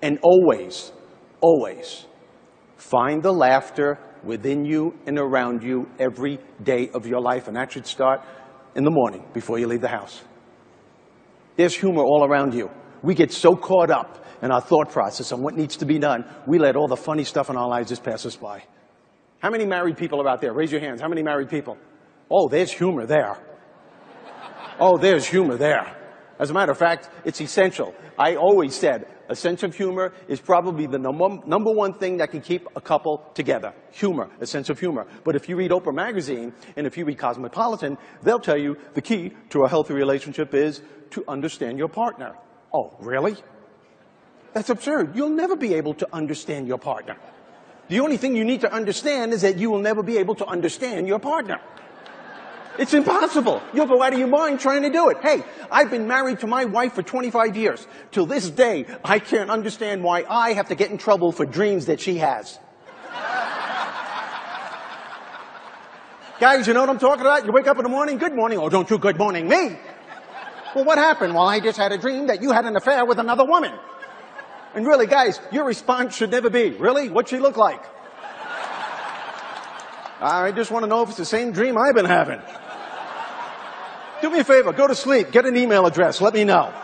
And always, always find the laughter within you and around you every day of your life. And that should start in the morning before you leave the house. There's humor all around you. We get so caught up in our thought process on what needs to be done, we let all the funny stuff in our lives just pass us by. How many married people are out there? Raise your hands. How many married people? Oh, there's humor there. Oh, there's humor there. As a matter of fact, it's essential. I always said a sense of humor is probably the number one thing that can keep a couple together. Humor, a sense of humor. But if you read Oprah magazine and if you read Cosmopolitan, they'll tell you the key to a healthy relationship is to understand your partner. Oh, really? That's absurd. You'll never be able to understand your partner. The only thing you need to understand is that you will never be able to understand your partner. It's impossible. You'll go out of your mind trying to do it. Hey, I've been married to my wife for 25 years. Till this day, I can't understand why I have to get in trouble for dreams that she has. Guys, you know what I'm talking about? You wake up in the morning, good morning. Oh, don't you good morning me. Well, what happened? Well, I just had a dream that you had an affair with another woman. And really, guys, your response should never be, really? What'd she look like? I just want to know if it's the same dream I've been having. Do me a favor, go to sleep, get an email address, let me know.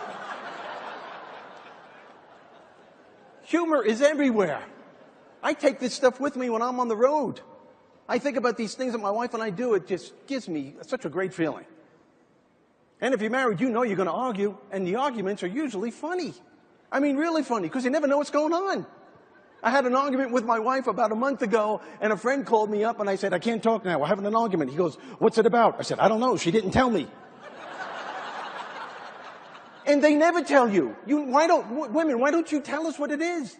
Humor is everywhere. I take this stuff with me when I'm on the road. I think about these things that my wife and I do, it just gives me such a great feeling. And if you're married, you know you're going to argue, and the arguments are usually funny. I mean, really funny, because you never know what's going on. I had an argument with my wife about a month ago, and a friend called me up, and I said, I can't talk now, we're having an argument. He goes, what's it about? I said, I don't know, she didn't tell me. And they never tell you. Women, why don't you tell us what it is?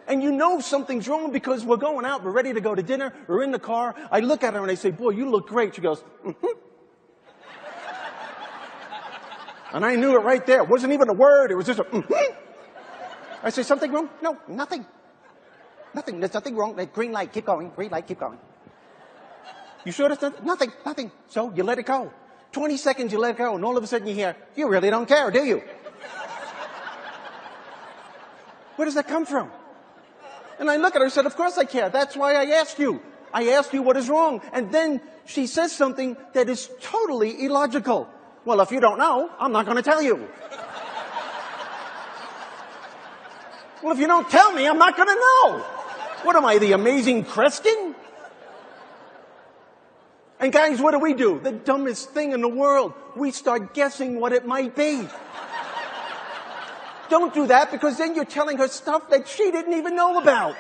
And you know something's wrong because we're going out, we're ready to go to dinner, we're in the car. I look at her and I say, boy, you look great. She goes, mm-hmm. And I knew it right there. It wasn't even a word, it was just a mm-hmm. I say, something wrong? No, nothing. Nothing, there's nothing wrong. Green light, keep going. Green light, keep going. You sure there's nothing? Nothing. So you let it go. 20 seconds you let it go, and all of a sudden you hear, you really don't care, do you? Where does that come from? And I look at her and said, of course I care. That's why I asked you. I asked you what is wrong. And then she says something that is totally illogical. Well, if you don't know, I'm not going to tell you. Well, if you don't tell me, I'm not going to know. What am I, the amazing Kreskin? And guys, what do? The dumbest thing in the world. We start guessing what it might be. Don't do that, because then you're telling her stuff that she didn't even know about.